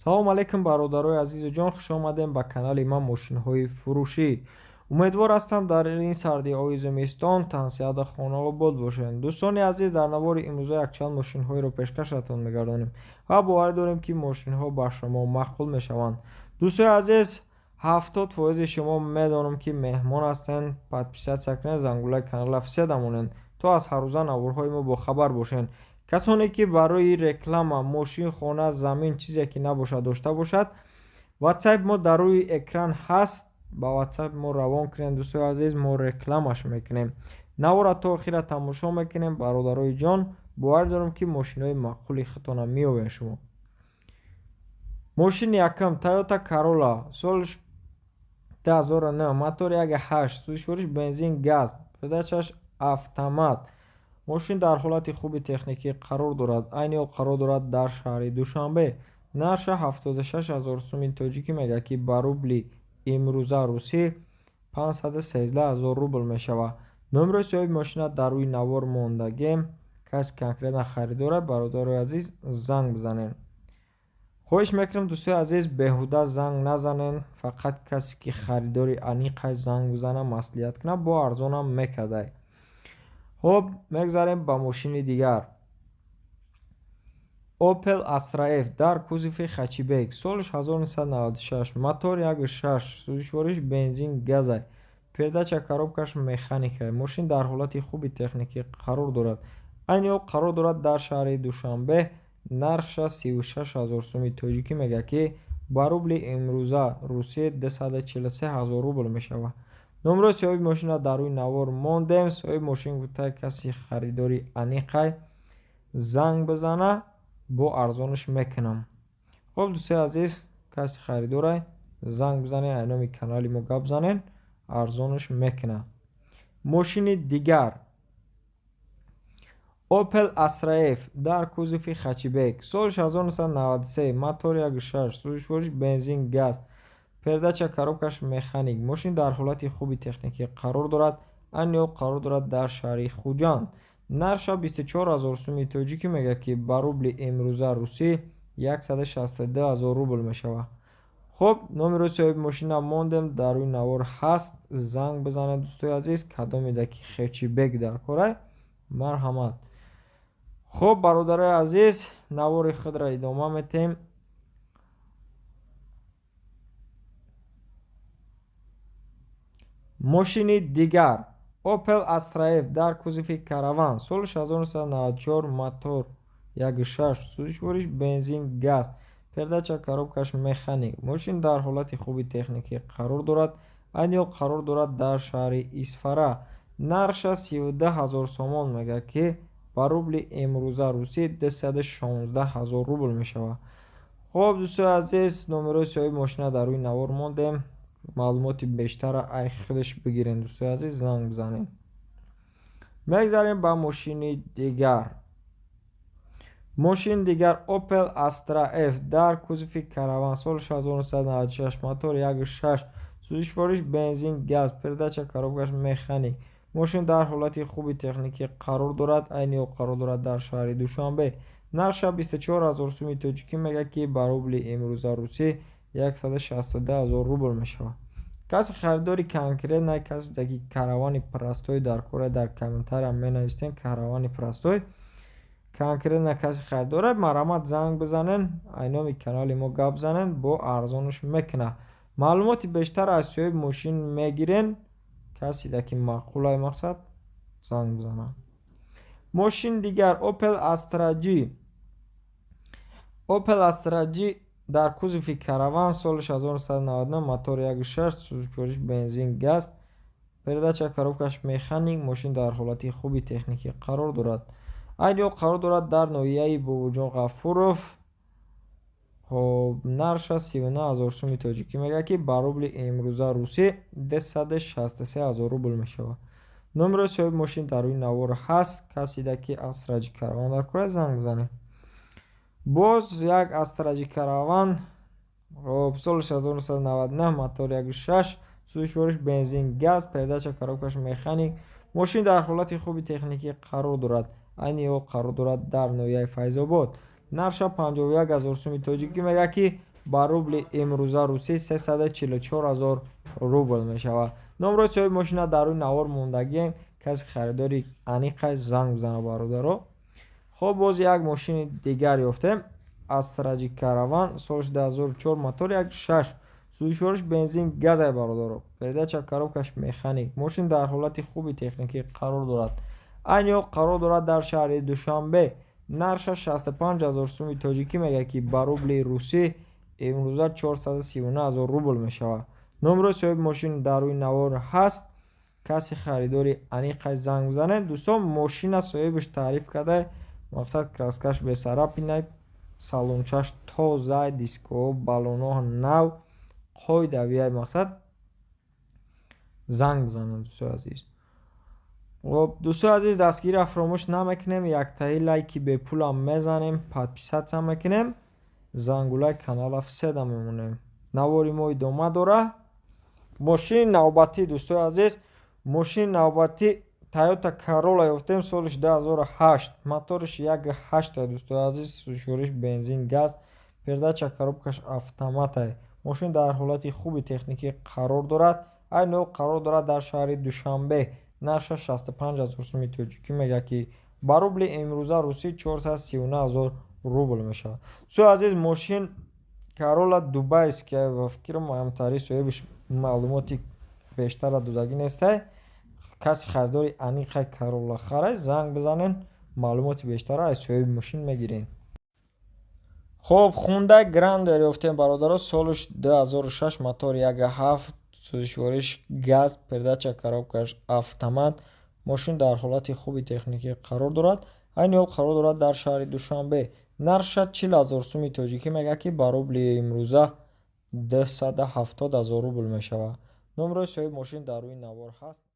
салом алейкум бародарои азизу ҷон, хуш омадем ба канали ман мошинҳои фурӯшӣ. умедвор ҳастам дар ин сардиҳои зимистон тавсеяда хона обод бошед. дӯстони азиз, дар навори имрӯза якчанд мошинҳоеро пешкашатон мегардонем ва бовар дорем ки мошинҳо ба шумо мақбул мешаванд. дӯстони азиз, 70% шумо медонам ки меҳмон ҳастед. подписатсия кунед, зангулаи канала фиседа монед то аз ҳаррӯза наворҳои мо бохабар бошед. касоне ки барои реклама мошин, хона, замин чизе ки набошад дошта бошад, ватсап мо дар рӯи экран ҳаст. ба ватсап мо равон кунед дӯстои азиз, мо рекламаш мекунем. навора то охира тамошо мекунем. бародарои ҷон, бовар дорам ки мошинҳои маъқули худтона меёбед шумо. мошини якам Toyota Corolla соли 2009, мотори 1.8, сӯзишвориш бензин газ, передачаш автомат. мошин дар ҳолати хуби техникӣ қарор дорад. айни ҳол қарор дорад дар шаҳри душанбе. нарша 76,000 сӯми тоҷикӣ мегӯяд ки ба рубли имрӯза русӣ 513,000 рубл мешавад. номерои соҳиби мошина дар рӯи навор мондагем. каси конкретна харидорад, бародарои азиз, занг бизанед. хоҳиш мекунам дӯстои азиз, беҳуда занг назанед. фақат касе ки харидори аниқаш занг бизана, маслиҳат кунад, бо арзонам мекардай. хоб, мегзарем ба мошини дигар. Opel Astra F дар кузови хачибек, солиш 1996, мотори 1.6, сӯзишвориш бензин газай, передача коробкаш механикай. мошин дар ҳолати хуби техникӣ қарор дорад. айни ҳол қарор дорад дар шаҳри душанбе. нархша 36,000 сӯми тоҷикӣ мегӯяд ки ба рубли имрӯза русӣ 243,000 рубл мешавад. номерои соҳиби мошина дар рӯи навор мондем. соҳиби мошин гуфтад каси харидори аниқай занг бизана, бо арзонаш мекунам. хоб дӯстои азиз, каси харидорай занг бизанед, айноми канали мо гап занед, арзонаш мекунад. мошини дигар Opel Astra F дар кузови хачибек, солиш 1993, мотори 1.6, сӯзишвориш бензин газ, передача коробкаш механик. мошин дар ҳолати хуби техникӣ қарор дорад. айни ҳол қарор дорад дар шаҳри хуҷанд. нарша 24,000 сӯми тоҷикӣ мегӯяд ки ба рубли имрӯза русӣ 162,000 рубл мешавад. хоб, номерои соҳиби мошина мондем, дар рӯи навор ҳаст. занг бизанед дӯстои азиз, кадомеда ки хачибек дар корай, марҳамат. хоб, бародарои азиз, навори худро идома метем. мошини дигар Opel Astra F дар кузови караван, солиш 1994, мотор 1.6, сӯзишвориш бензин газ, передача коробкаш механик. мошин дар ҳолати хуби техникӣ қарор дорад. айни ҳол қарор дорад дар шаҳри исфара. нарша 32,000 сомон мегӯяд ки ба рубли имрӯза русӣ 216,000 рубл мешавад. хоб дӯстои азиз, номерои соҳиби мошина дар рӯи навор мондем. маълумоти бештара ай худаш бигирен дӯстои азиз, занг бизанед. мегзарем ба мошини дигар. мошини дигар Opel Astra F дар кузови караван, солиш 1996, мотори 1.6, сӯзишвориш бензин газ, передача коробкаш механик. мошин дар ҳолати хуби техникӣ қарор дорад. айни ҳол қарор дорад дар шаҳри душанбе. нарша 24,000 сӯми тоҷикӣ мегӯяд ки ба рубли имрӯза русӣ 162,000 рубл мешавад. каси харидори конкретна, касе ки каравани простой дар кора, дар комментария менависед каравани простой конкретна каси харидора, марҳамат, занг бизанед, айноми канали мо гап занед, бо арзонаш мекунад. маълумоти бештар аз соҳиби мошин мегирен. касе ки маъқулай мақсад, занг бизанад. мошини дигар Opel Astra G. Opel Astra G дар кузови караван, солиш 1999, мотори 1.6, сӯзишвориш бензин газ, передача коробкаш механик. мошин дар ҳолати хуби техникӣ қарор дорад. айни ҳол қарор дорад дар ноҳияи бобуҷон ғафуров. хоб, нарша 39,000 сӯми тоҷикӣ мегӯяд ки ба рубли имрӯза русӣ 263,000 рубл мешавад. номерои соҳиби мошин дар рӯи навор ҳаст. касе ки Astra G караван дар кора, занг бизанед. боз як Astra G караван, солиш 1999, мотори 1.6, сӯзишвориш бензин газ, передача коробкаш механик. мошин дар ҳолати хуби техникӣ қарор дорад. айни ҳол қарор дорад дар ноҳияи Файзобод. нарша 51,000 сӯми тоҷикӣ мегӯяд ки ба рубли имрӯза русӣ 344,000 рубл мешавад. номрои соҳиби мошина дар рӯи навор мондагием. каси харидори аниқаш занг бизанад бародаро. хоб боз як мошини дигар ёфтем. Astra-G Caravan соли 2004 мотори 1.6 сӯзишвориш бензин газай бародаро. передача коробкаш механик. мошин дар ҳолати хуби техникӣ қарор дорад. айни ҳол қарор дорад дар шаҳри душанбе. нарша 65,000 сӯми тоҷикӣ мегӯяд ки ба рубли русӣ имрӯза 439,000 рубл мешавад. номрои соҳиби мошин дар рӯи навор ҳаст. каси харидори аниқаш занг бизанед. дӯстон, мошина соҳибаш таъриф карда, мақсад краскаш бесарапинай, салончаш тоза, дискоҳо баллоноҳо нав, қоидавияй мақсад занг бизанед. дӯстои азиз, дӯстои азиз, дастгириро фаромӯш намекунем. яктаи лайки бепулам мезанем, подписатсия мекунем, зангулаи канала фиседа мемонем. навори мо идома дора. мошини навбатӣ, дӯстои азиз, мошини навбатӣ Toyota Corolla ёфтем соли 2008. моториш 1.8 дӯстои азиз, сӯзишвориш бензин газ, передача коробкаш автоматай. мошин дар ҳолати хуби техникӣ қарор дорад. айни ҳол қарор дорад дар шаҳри душанбе. нарша 65,000 сӯми тоҷикӣ мегӯяд ки ба рубли имрӯза русӣ 439,000 рубл мешавад. дӯстои азиз, мошин Corolla дубайская ва фикрам муҳимтарин соҳибиш маълумоти бештара додагӣ нестай. каси харидори аниқай Corolla харай, занг бизанен, маълумоти бештара аз соҳиби мошин мегирен. хоб, Hyundai Grandeur ёфтем бародаро соли 2006 мотори 1.7 сӯзишвориш газ, передача коробкаш автомат. мошин дар ҳолати хуби техникӣ қарор дорад. айни ҳол қарор дорад дар шаҳри душанбе. нарша 40,000 сӯми тоҷикӣ мегӯяд ки ба рубли имрӯза 270,000 рубл мешавад. номрои соҳиби мошин дар рӯи навор ҳаст.